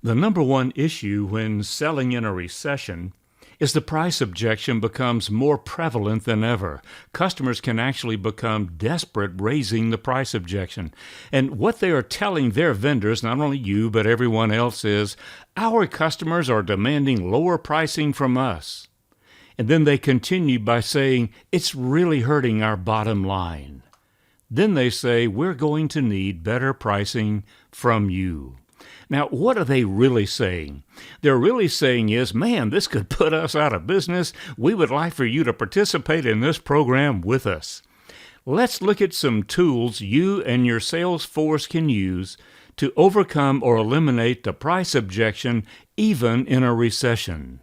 The number one issue when selling in a recession is the price objection becomes more prevalent than ever. Customers can actually become desperate raising the price objection. And what they are telling their vendors, not only you, but everyone else, is our customers are demanding lower pricing from us. And then they continue by saying, it's really hurting our bottom line. Then they say, we're going to need better pricing from you. Now, what are they really saying? They're really saying is, man, this could put us out of business. We would like for you to participate in this program with us. Let's look at some tools you and your sales force can use to overcome or eliminate the price objection even in a recession.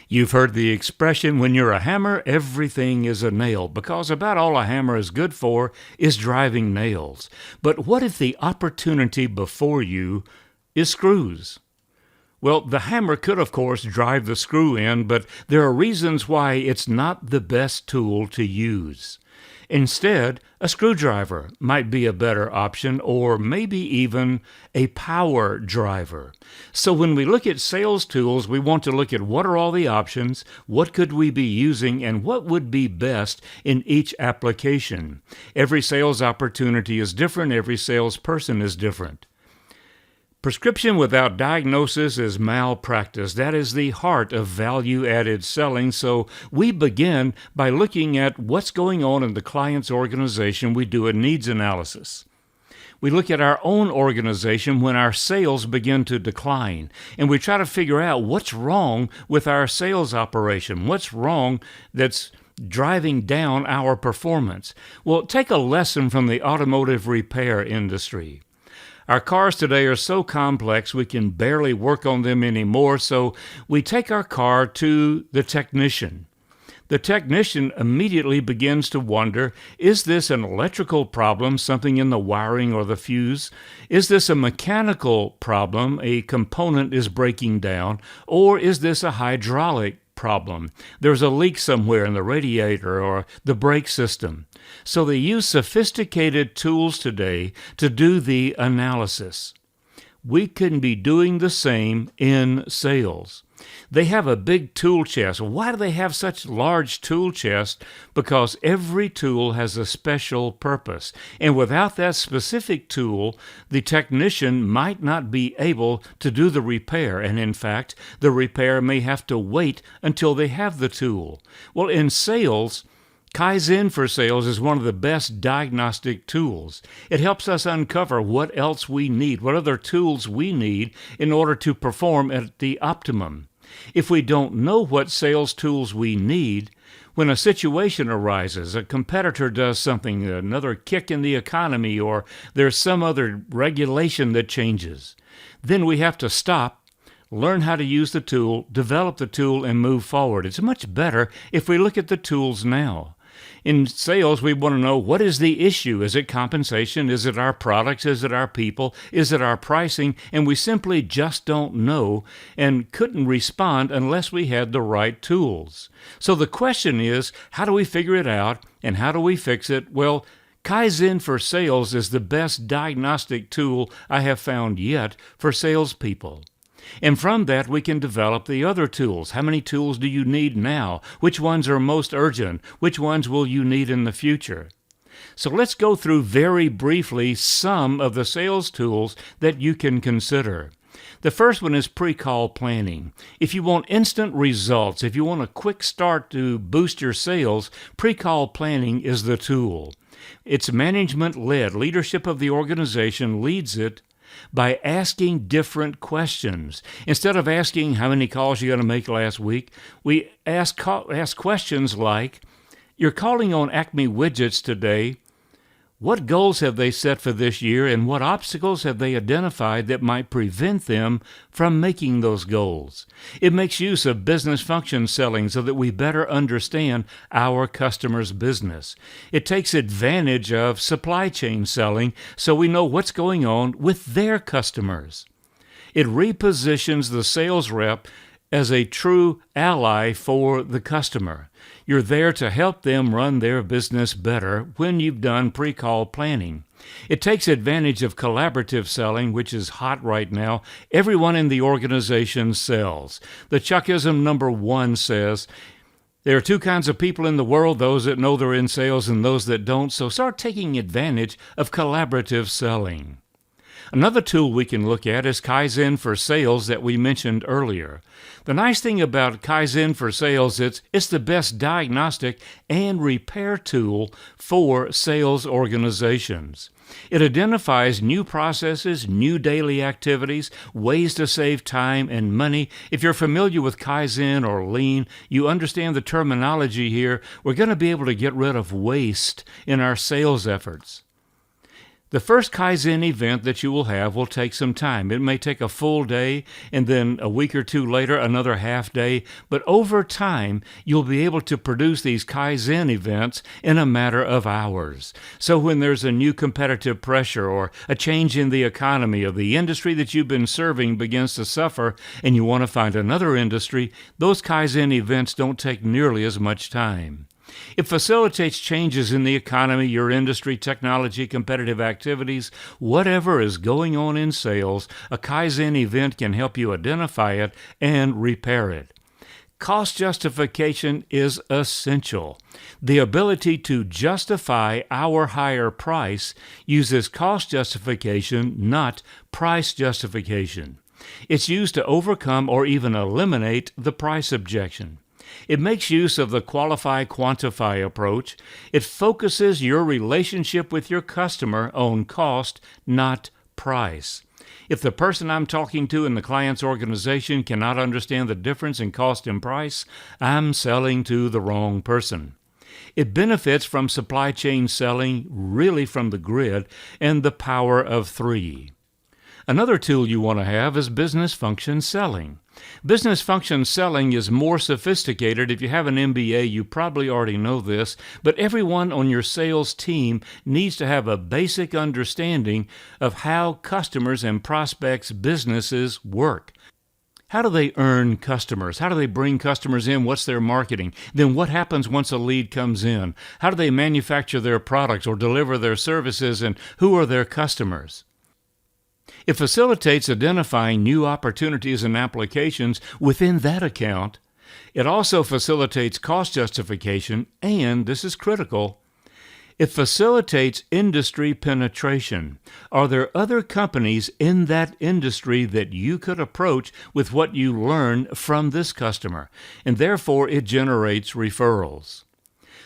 You've heard the expression, when you're a hammer, everything is a nail, because about all a hammer is good for is driving nails. But what if the opportunity before you is screws? Well, the hammer could, of course, drive the screw in, but there are reasons why it's not the best tool to use. Instead, a screwdriver might be a better option, or maybe even a power driver. So when we look at sales tools, we want to look at what are all the options, what could we be using, and what would be best in each application. Every sales opportunity is different, every salesperson is different. Prescription without diagnosis is malpractice. That is the heart of value-added selling. So we begin by looking at what's going on in the client's organization. We do a needs analysis. We look at our own organization when our sales begin to decline, and we try to figure out what's wrong with our sales operation, what's wrong that's driving down our performance. Well, take a lesson from the automotive repair industry. Our cars today are so complex we can barely work on them anymore, so we take our car to the technician. The technician immediately begins to wonder, is this an electrical problem, something in the wiring or the fuse? Is this a mechanical problem, a component is breaking down? Or is this a hydraulic problem? There's a leak somewhere in the radiator or the brake system. So they use sophisticated tools today to do the analysis. We can be doing the same in sales. They have a big tool chest. Why do they have such large tool chests? Because every tool has a special purpose. And without that specific tool, the technician might not be able to do the repair. And in fact, the repair may have to wait until they have the tool. Well, in sales, Kaizen for sales is one of the best diagnostic tools. It helps us uncover what else we need, what other tools we need in order to perform at the optimum. If we don't know what sales tools we need, when a situation arises, a competitor does something, another kick in the economy, or there's some other regulation that changes, then we have to stop, learn how to use the tool, develop the tool, and move forward. It's much better if we look at the tools now. In sales, we want to know, what is the issue? Is it compensation? Is it our products? Is it our people? Is it our pricing? And we simply just don't know and couldn't respond unless we had the right tools. So the question is, how do we figure it out and how do we fix it? Well, Kaizen for sales is the best diagnostic tool I have found yet for salespeople. And from that, we can develop the other tools. How many tools do you need now? Which ones are most urgent? Which ones will you need in the future? So let's go through very briefly some of the sales tools that you can consider. The first one is pre-call planning. If you want instant results, if you want a quick start to boost your sales, pre-call planning is the tool. It's management-led. Leadership of the organization leads it by asking different questions. Instead of asking how many calls you're going to make last week, we ask questions like, you're calling on Acme Widgets today. What goals have they set for this year, and what obstacles have they identified that might prevent them from making those goals? It makes use of business function selling so that we better understand our customer's business. It takes advantage of supply chain selling so we know what's going on with their customers. It repositions the sales rep as a true ally for the customer. You're there to help them run their business better when you've done pre-call planning. It takes advantage of collaborative selling, which is hot right now. Everyone in the organization sells. The Chuckism number 1 says, there are two kinds of people in the world, those that know they're in sales and those that don't, so start taking advantage of collaborative selling. Another tool we can look at is Kaizen for sales that we mentioned earlier. The nice thing about Kaizen for sales is it's the best diagnostic and repair tool for sales organizations. It identifies new processes, new daily activities, ways to save time and money. If you're familiar with Kaizen or Lean, you understand the terminology here. We're going to be able to get rid of waste in our sales efforts. The first Kaizen event that you will have will take some time. It may take a full day, and then a week or two later, another half day. But over time, you'll be able to produce these Kaizen events in a matter of hours. So when there's a new competitive pressure or a change in the economy or the industry that you've been serving begins to suffer and you want to find another industry, those Kaizen events don't take nearly as much time. It facilitates changes in the economy, your industry, technology, competitive activities, whatever is going on in sales. A Kaizen event can help you identify it and repair it. Cost justification is essential. The ability to justify our higher price uses cost justification, not price justification. It's used to overcome or even eliminate the price objection. It makes use of the qualify-quantify approach. It focuses your relationship with your customer on cost, not price. If the person I'm talking to in the client's organization cannot understand the difference in cost and price, I'm selling to the wrong person. It benefits from supply chain selling, really from the grid, and the power of 3. Another tool you want to have is business function selling. Business function selling is more sophisticated. If you have an MBA, you probably already know this, but everyone on your sales team needs to have a basic understanding of how customers and prospects' businesses work. How do they earn customers? How do they bring customers in? What's their marketing? Then what happens once a lead comes in? How do they manufacture their products or deliver their services, and who are their customers? It facilitates identifying new opportunities and applications within that account. It also facilitates cost justification, and this is critical, it facilitates industry penetration. Are there other companies in that industry that you could approach with what you learn from this customer? And therefore, it generates referrals.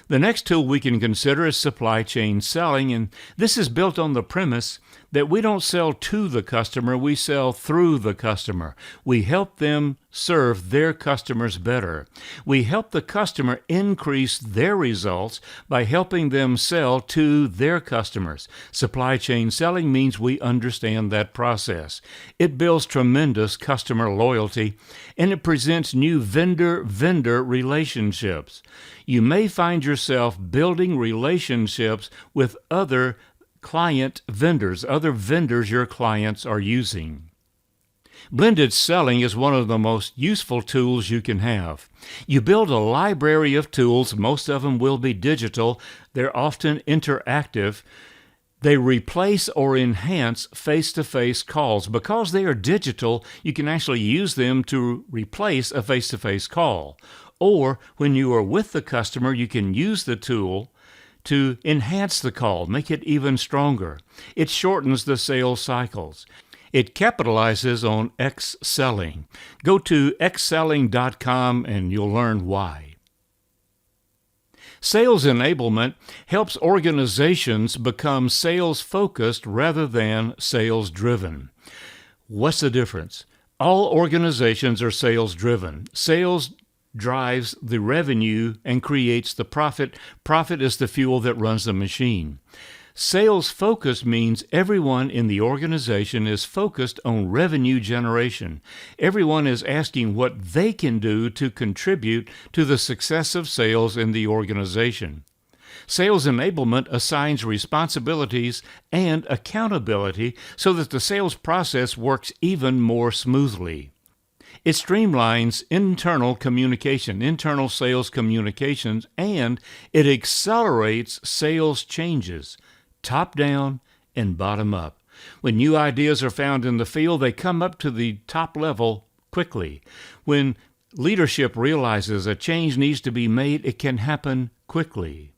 The next tool we can consider is supply chain selling, and this is built on the premise that we don't sell to the customer, we sell through the customer. We help them serve their customers better. We help the customer increase their results by helping them sell to their customers. Supply chain selling means we understand that process. It builds tremendous customer loyalty, and it presents new vendor-vendor relationships. You may find yourself building relationships with other client vendors, other vendors your clients are using. Blended selling is one of the most useful tools you can have. You build a library of tools. Most of them will be digital. They're often interactive. They replace or enhance face-to-face calls. Because they are digital, you can actually use them to replace a face-to-face call. Or when you are with the customer, you can use the tool to enhance the call, make it even stronger. It shortens the sales cycles. It capitalizes on X-selling. Go to xselling.com and you'll learn why. Sales enablement helps organizations become sales-focused rather than sales-driven. What's the difference? All organizations are sales-driven. Sales drives the revenue and creates the profit. Profit is the fuel that runs the machine. Sales focus means everyone in the organization is focused on revenue generation. Everyone is asking what they can do to contribute to the success of sales in the organization. Sales enablement assigns responsibilities and accountability so that the sales process works even more smoothly. It streamlines internal communication, internal sales communications, and it accelerates sales changes, top-down and bottom up. When new ideas are found in the field, they come up to the top level quickly. When leadership realizes a change needs to be made, it can happen quickly.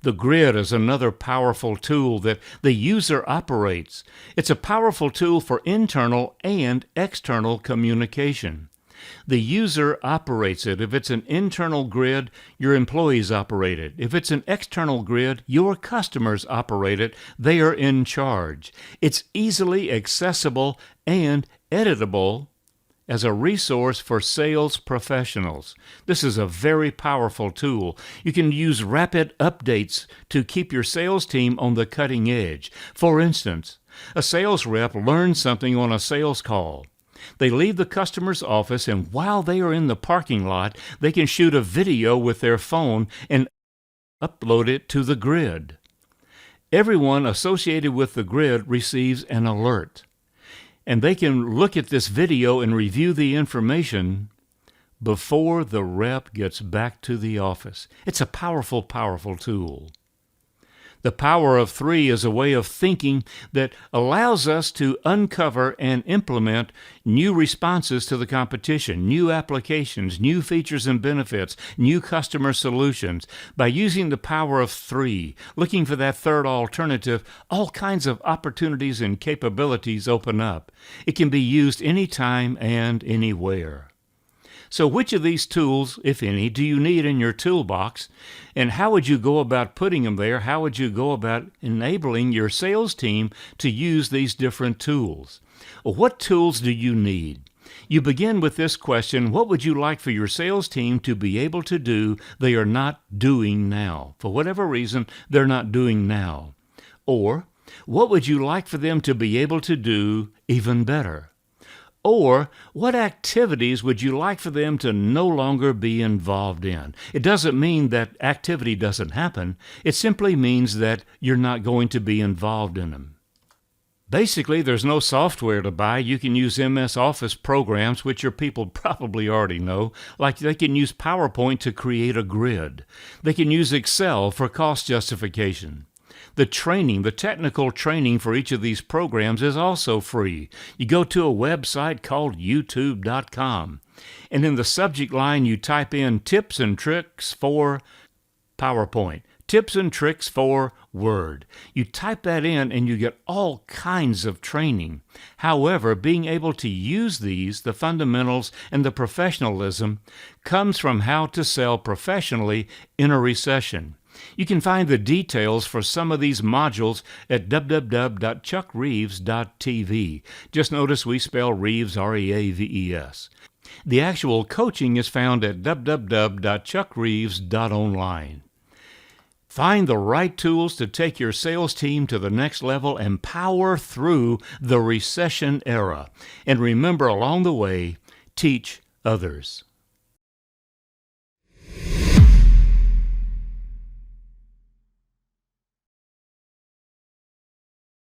The grid is another powerful tool that the user operates. It's a powerful tool for internal and external communication. The user operates it. If it's an internal grid, your employees operate it. If it's an external grid, your customers operate it. They are in charge. It's easily accessible and editable as a resource for sales professionals. This is a very powerful tool. You can use rapid updates to keep your sales team on the cutting edge. For instance, a sales rep learns something on a sales call. They leave the customer's office, and while they are in the parking lot, they can shoot a video with their phone and upload it to the grid. Everyone associated with the grid receives an alert, and they can look at this video and review the information before the rep gets back to the office. It's a powerful, powerful tool. The power of 3 is a way of thinking that allows us to uncover and implement new responses to the competition, new applications, new features and benefits, new customer solutions. By using the power of 3, looking for that third alternative, all kinds of opportunities and capabilities open up. It can be used anytime and anywhere. So which of these tools, if any, do you need in your toolbox? And how would you go about putting them there? How would you go about enabling your sales team to use these different tools? What tools do you need? You begin with this question: what would you like for your sales team to be able to do they are not doing now? For whatever reason, they're not doing now. Or, what would you like for them to be able to do even better? Or, what activities would you like for them to no longer be involved in? It doesn't mean that activity doesn't happen. It simply means that you're not going to be involved in them. Basically, there's no software to buy. You can use MS Office programs, which your people probably already know, like they can use PowerPoint to create a grid. They can use Excel for cost justification. The technical training for each of these programs is also free. You go to a website called youtube.com, and in the subject line you type in tips and tricks for PowerPoint, tips and tricks for Word. You type that in and you get all kinds of training. However, being able to use these, the fundamentals and the professionalism, comes from how to sell professionally in a recession. You can find the details for some of these modules at www.chuckreeves.tv. Just notice we spell Reeves, R-E-A-V-E-S. The actual coaching is found at www.chuckreeves.online. Find the right tools to take your sales team to the next level and power through the recession era. And remember, along the way, teach others.